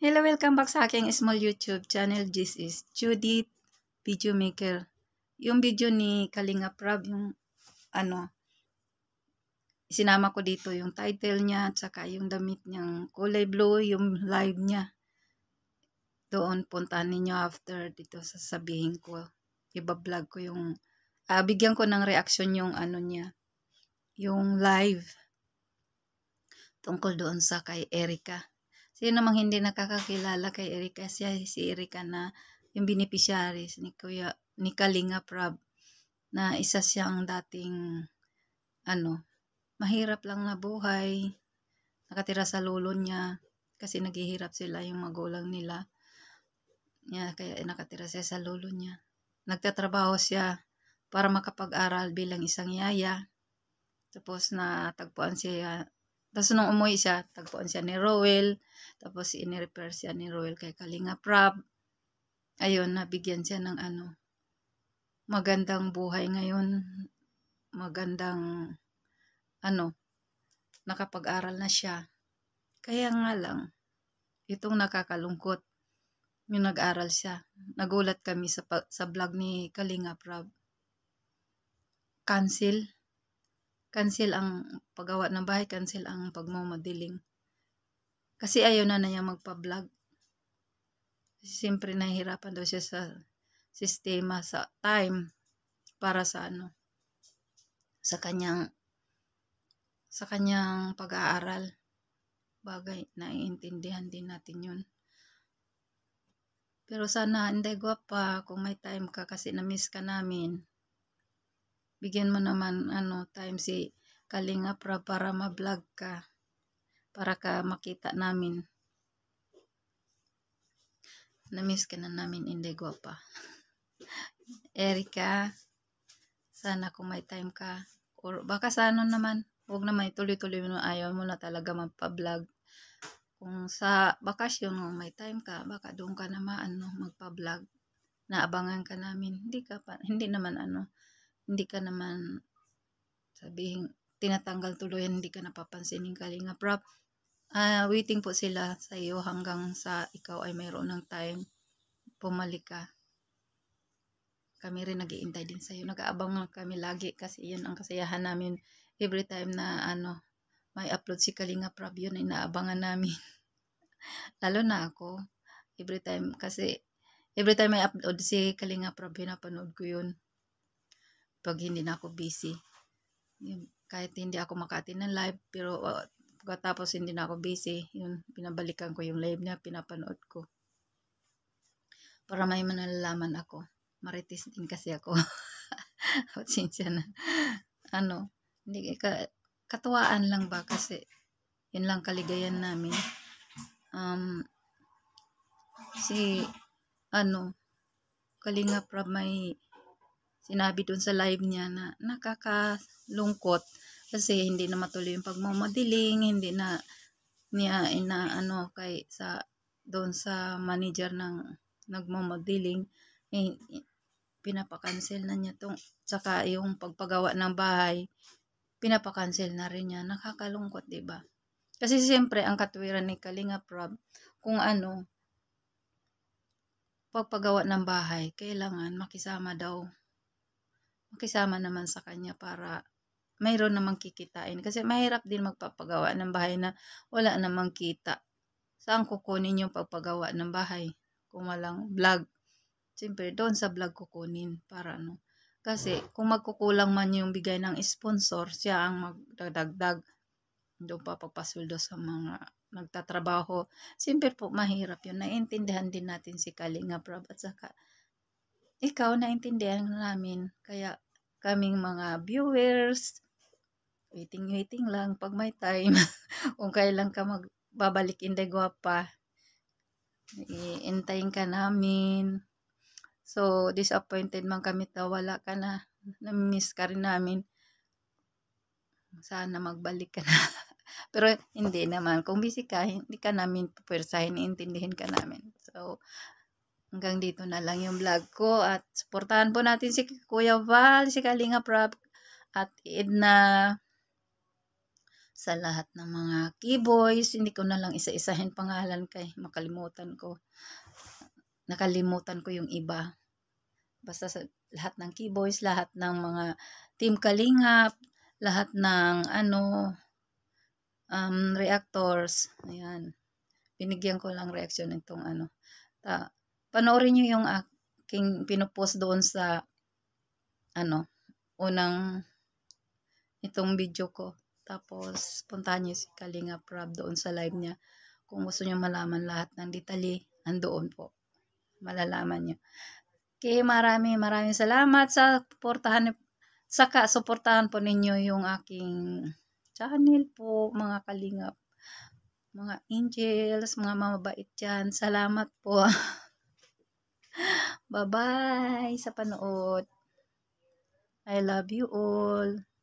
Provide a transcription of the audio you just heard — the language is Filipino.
Hello, welcome back sa aking small YouTube channel. This is Judith Video Maker. Yung video ni Kalinga Prab, yung sinama ko dito yung title niya at saka yung damit niyang kulay blue, yung live niya. Doon puntahan ninyo after dito sasabihin ko. Iba-vlog ko yung bigyan ko ng reaction yung niya, yung live tungkol doon sa kay Erica. Sino namang hindi nakakakilala kay Erica? Si Erica na yung beneficiaries ni Kalinga Prab, na isa siyang dating mahirap lang na buhay, nakatira sa lolo niya kasi naghihirap sila yung magulang nila. Kaya nakatira siya sa lolo niya. Nagtatrabaho siya para makapag-aral bilang isang yaya. Tapos natagpuan siya. Tapos nung umuwi siya, tagpuan siya ni Roel. Tapos ini-repair siya ni Roel kay Kalinga Prab. Ayun, nabigyan siya ng magandang buhay ngayon. Magandang nakapag-aral na siya. Kaya nga lang, itong nakakalungkot, yung nag-aral siya. Nagulat kami sa vlog ni Kalinga Prab. Cancel ang paggawa ng bahay, cancel ang pagmamadiling. Kasi ayaw na niya magpa-vlog. Siyempre nahihirapan daw siya sa sistema, sa time, para sa sa kanyang pag-aaral. Bagay, naiintindihan din natin yun. Pero sana, hindi gwapa, kung may time ka kasi na-miss ka namin. Bigyan mo naman time si Kalinga Prab para ma-vlog ka. Para ka makita namin. Na-miss ka na namin, hindi gwapa. Erica, sana kung may time ka. Or baka sa naman, huwag naman ituloy-tuloy mo, ayaw mo na talaga magpa-vlog. Kung sa bakasyon mo may time ka, baka doon ka naman magpa-vlog. Naabangan ka namin. Hindi ka naman sabihin tinatanggal tuloy, hindi ka napapansin ng Kalinga Prab. Waiting po sila sa iyo hanggang sa ikaw ay mayroon ng time. Pumalik ka. Kami rin nag-iintay din sa iyo. Nag-aabang kami lagi kasi yan ang kasiyahan namin. Every time na may upload si Kalinga Prab, yun ay naabangan namin. Lalo na ako. Every time may upload si Kalinga Prab, pinapanood ko yun. Pag hindi na ako busy. Kahit hindi ako makati ng live, pero pagkatapos hindi na ako busy, yun, pinabalikan ko yung live niya, pinapanood ko. Para may manalalaman ako. Marites din kasi ako. Sinsya na. Hindi katuwaan lang ba kasi yun lang kaligayan namin. Kalinga Prab may sinabi dun sa live niya na nakakalungkot kasi hindi na matuloy yung pagmamadiling, hindi na niya doon sa manager ng nagmamadiling, pinapakancel na niya saka yung pagpagawa ng bahay, pinapakancel na rin niya. Nakakalungkot, diba? Kasi siyempre ang katwiran ni Kalinga Prab, kung pagpagawa ng bahay, kailangan makisama naman sa kanya para mayroon namang kikitain. Kasi mahirap din magpapagawa ng bahay na wala namang kita. Saan kukunin yung pagpagawa ng bahay kung walang vlog? Siyempre, doon sa vlog kukunin para Kasi kung magkukulang man yung bigay ng sponsor, siya ang magdadagdag. Doon pa pagpasweldo sa mga nagtatrabaho. Siyempre po, mahirap yun. Naiintindihan din natin si Kalinga Prab at saka ikaw, naintindihan namin. Kaya kaming mga viewers, waiting lang pag may time. Kung kailan ka magbabalik, Inday Guapa, iintayin ka namin. So, disappointed man kami wala ka na. Namiss ka rin namin. Sana magbalik ka na. Pero hindi naman. Kung busy ka, hindi ka namin pupwersahin, iintindihin ka namin. So, hanggang dito na lang yung vlog ko. At supportahan po natin si Kuya Val, si Kalinga Prab, at Edna. sa lahat ng mga keyboys. Hindi ko na lang isa-isahin pangalan kay nakalimutan ko yung iba. Basta sa lahat ng keyboys, lahat ng mga Team Kalingap, lahat ng reactors. Ayan. Binigyan ko lang reaksyon itong panoorin nyo yung aking pinupost doon sa unang itong video ko. Tapos puntahan nyo si Kalinga Prab doon sa live niya. Kung gusto nyo malaman lahat ng detalye, andoon po. Malalaman nyo. Okay, maraming salamat sa suportahan po ninyo yung aking channel po, mga kalingap, mga angels, mga mababait dyan. Salamat po. Bye-bye sa panood. I love you all.